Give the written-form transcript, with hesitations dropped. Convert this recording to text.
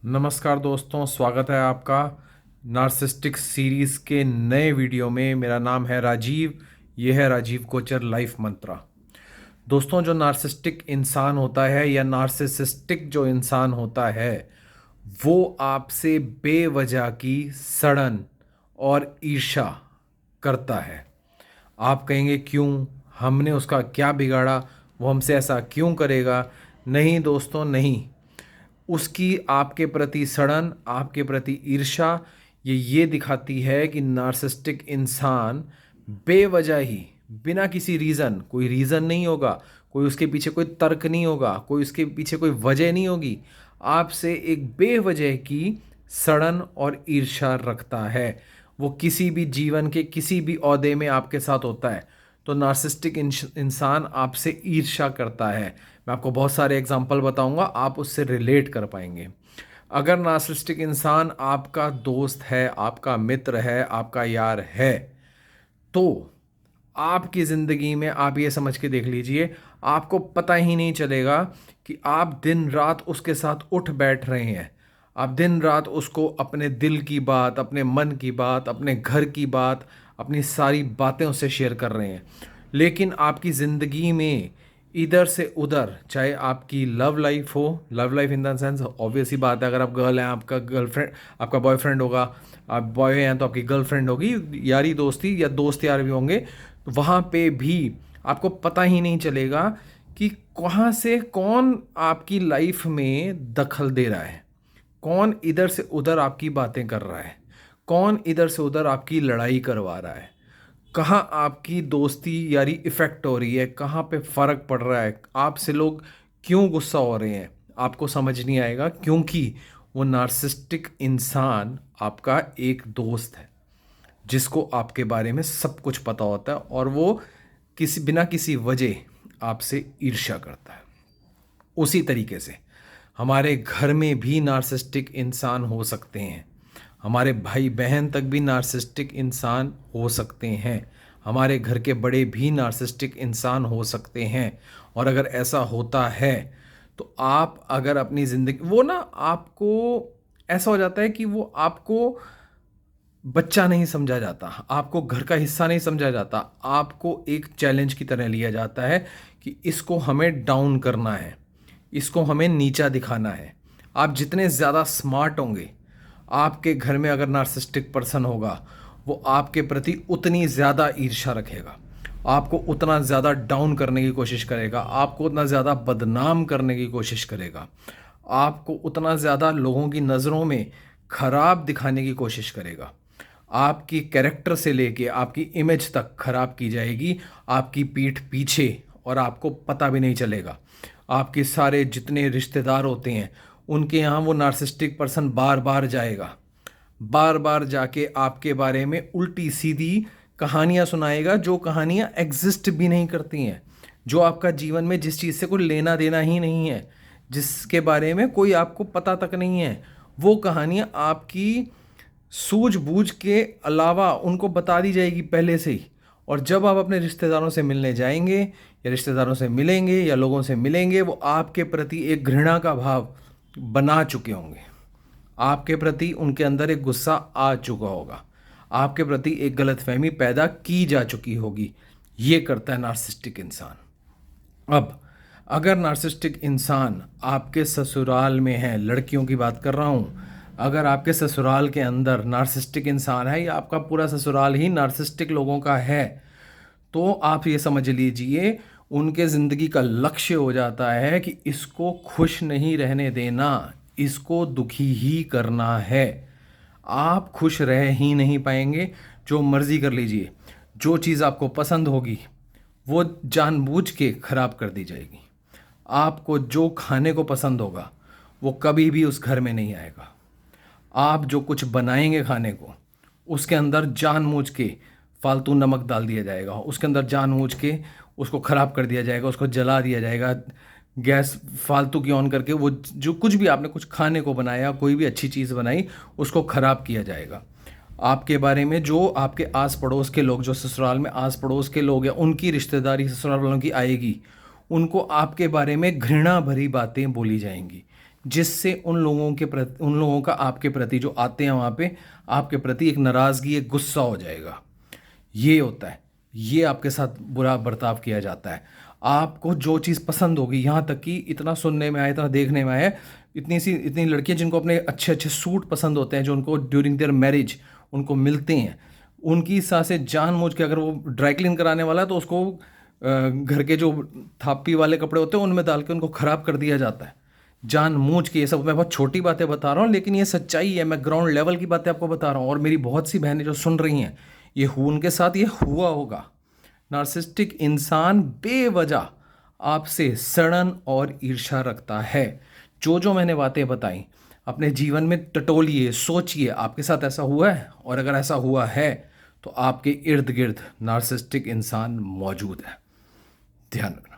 नमस्कार दोस्तों, स्वागत है आपका नार्सिसिस्टिक सीरीज़ के नए वीडियो में। मेरा नाम है राजीव। ये है राजीव कोचर लाइफ मंत्रा। दोस्तों, जो नार्सिसिस्टिक इंसान होता है या नार्सिसिस्टिक जो इंसान होता है वो आपसे बेवजह की सड़न और ईर्ष्या करता है। आप कहेंगे क्यों, हमने उसका क्या बिगाड़ा, वो हमसे ऐसा क्यों करेगा? नहीं दोस्तों, नहीं। उसकी आपके प्रति सड़न, आपके प्रति ईर्ष्या ये दिखाती है कि नार्सिसिस्टिक इंसान बेवजह ही, बिना किसी रीज़न, कोई रीज़न नहीं होगा, कोई उसके पीछे कोई तर्क नहीं होगा, कोई उसके पीछे कोई वजह नहीं होगी, आपसे एक बेवजह की सड़न और ईर्ष्या रखता है। वो किसी भी जीवन के किसी भी ओहदे में आपके साथ होता है तो नार्सिसिस्टिक इंसान आपसे ईर्ष्या करता है। मैं आपको बहुत सारे एग्जाम्पल बताऊंगा, आप उससे रिलेट कर पाएंगे। अगर नार्सिसिस्टिक इंसान आपका दोस्त है, आपका मित्र है, आपका यार है, तो आपकी ज़िंदगी में आप ये समझ के देख लीजिए, आपको पता ही नहीं चलेगा कि आप दिन रात उसके साथ उठ बैठ रहे हैं। आप दिन रात उसको अपने दिल की बात, अपने मन की बात, अपने घर की बात, अपनी सारी बातें उससे शेयर कर रहे हैं। लेकिन आपकी ज़िंदगी में इधर से उधर, चाहे आपकी लव लाइफ हो, love life in the sense obvious ही बात है, अगर आप गर्ल हैं आपका गर्लफ्रेंड, आपका बॉयफ्रेंड होगा, आप बॉय हैं तो आपकी गर्लफ्रेंड होगी, यारी दोस्ती या दोस्त यार भी होंगे, तो वहाँ पे भी आपको पता ही नहीं चलेगा कि कहाँ से कौन आपकी लाइफ में दखल दे रहा है, कौन इधर से उधर आपकी बातें कर रहा है, कौन इधर से उधर आपकी लड़ाई करवा रहा है, कहाँ आपकी दोस्ती यारी इफ़ेक्ट हो रही है, कहाँ पे फ़र्क पड़ रहा है, आपसे लोग क्यों गुस्सा हो रहे हैं, आपको समझ नहीं आएगा, क्योंकि वो नार्सिसिस्टिक इंसान आपका एक दोस्त है जिसको आपके बारे में सब कुछ पता होता है और वो बिना किसी वजह आपसे ईर्ष्या करता है। उसी तरीके से हमारे घर में भी नार्सिसिस्टिक इंसान हो सकते हैं, हमारे भाई बहन तक भी नार्सिसिस्टिक इंसान हो सकते हैं, हमारे घर के बड़े भी नार्सिसिस्टिक इंसान हो सकते हैं। और अगर ऐसा होता है तो आप अगर अपनी ज़िंदगी, वो ना आपको ऐसा हो जाता है कि वो आपको बच्चा नहीं समझा जाता, आपको घर का हिस्सा नहीं समझा जाता, आपको एक चैलेंज की तरह लिया जाता है कि इसको हमें डाउन करना है, इसको हमें नीचा दिखाना है। आप जितने ज़्यादा स्मार्ट होंगे, आपके घर में अगर नार्सिसिस्टिक पर्सन होगा, वो आपके प्रति उतनी ज़्यादा ईर्ष्या रखेगा, आपको उतना ज़्यादा डाउन करने की कोशिश करेगा, आपको उतना ज़्यादा बदनाम करने की कोशिश करेगा, आपको उतना ज़्यादा लोगों की नज़रों में खराब दिखाने की कोशिश करेगा। आपकी कैरेक्टर से लेके आपकी इमेज तक खराब की जाएगी आपकी पीठ पीछे, और आपको पता भी नहीं चलेगा। आपके सारे जितने रिश्तेदार होते हैं उनके यहाँ वो नार्सिसिस्टिक पर्सन बार बार जाएगा, बार बार जाके आपके बारे में उल्टी सीधी कहानियाँ सुनाएगा, जो कहानियाँ एग्जिस्ट भी नहीं करती हैं, जो आपका जीवन में जिस चीज़ से कोई लेना देना ही नहीं है, जिसके बारे में कोई आपको पता तक नहीं है, वो कहानियाँ आपकी सूझबूझ के अलावा उनको बता दी जाएगी पहले से ही। और जब आप अपने रिश्तेदारों से मिलने जाएंगे या रिश्तेदारों से मिलेंगे या लोगों से मिलेंगे, वो आपके प्रति एक घृणा का भाव बना चुके होंगे, आपके प्रति उनके अंदर एक गुस्सा आ चुका होगा, आपके प्रति एक गलतफहमी पैदा की जा चुकी होगी। ये करता है नार्सिसिस्टिक इंसान। अब अगर नार्सिसिस्टिक इंसान आपके ससुराल में है, लड़कियों की बात कर रहा हूँ, अगर आपके ससुराल के अंदर नार्सिसिस्टिक इंसान है या आपका पूरा ससुराल ही नार्सिसिस्टिक लोगों का है, तो आप ये समझ लीजिए उनके ज़िंदगी का लक्ष्य हो जाता है कि इसको खुश नहीं रहने देना, इसको दुखी ही करना है। आप खुश रह ही नहीं पाएंगे, जो मर्ज़ी कर लीजिए, जो चीज़ आपको पसंद होगी वो जानबूझ के ख़राब कर दी जाएगी। आपको जो खाने को पसंद होगा वो कभी भी उस घर में नहीं आएगा। आप जो कुछ बनाएंगे खाने को, उसके अंदर जानबूझ के फालतू नमक डाल दिया जाएगा, उसके अंदर जानबूझ के उसको ख़राब कर दिया जाएगा, उसको जला दिया जाएगा, गैस फालतू की ऑन करके वो जो कुछ भी आपने कुछ खाने को बनाया, कोई भी अच्छी चीज़ बनाई, उसको ख़राब किया जाएगा। आपके बारे में जो आपके आस पड़ोस के लोग, जो ससुराल में आस पड़ोस के लोग हैं, उनकी रिश्तेदारी ससुराल वालों की आएगी, उनको आपके बारे में घृणा भरी बातें बोली जाएंगी जिससे उन लोगों का आपके प्रति जो आते हैं वहाँ पे आपके प्रति एक नाराज़गी, एक गुस्सा हो जाएगा। ये होता है, ये आपके साथ बुरा बर्ताव किया जाता है। आपको जो चीज़ पसंद होगी, यहाँ तक कि इतना सुनने में आया, इतना देखने में आया है, इतनी लड़कियां जिनको अपने अच्छे अच्छे सूट पसंद होते हैं, जो उनको ड्यूरिंग देयर मैरिज उनको मिलते हैं, उनकी हिसाब से जानबूझ के, अगर वो ड्राई क्लीन कराने वाला है तो उसको घर के जो थापी वाले कपड़े होते हैं उनमें डाल के उनको ख़राब कर दिया जाता है जानबूझ के। ये सब मैं बहुत छोटी बातें बता रहा हूँ, लेकिन ये सच्चाई है, मैं ग्राउंड लेवल की बातें आपको बता रहा हूँ। और मेरी बहुत सी बहनें जो सुन रही हैं, उनके साथ ये हुआ होगा। नार्सिसिस्टिक इंसान बेवजह आपसे सड़न और ईर्ष्या रखता है। जो मैंने बातें बताई अपने जीवन में टटोलिए, सोचिए आपके साथ ऐसा हुआ है, और अगर ऐसा हुआ है तो आपके इर्द गिर्द नार्सिसिस्टिक इंसान मौजूद है। ध्यान रखना।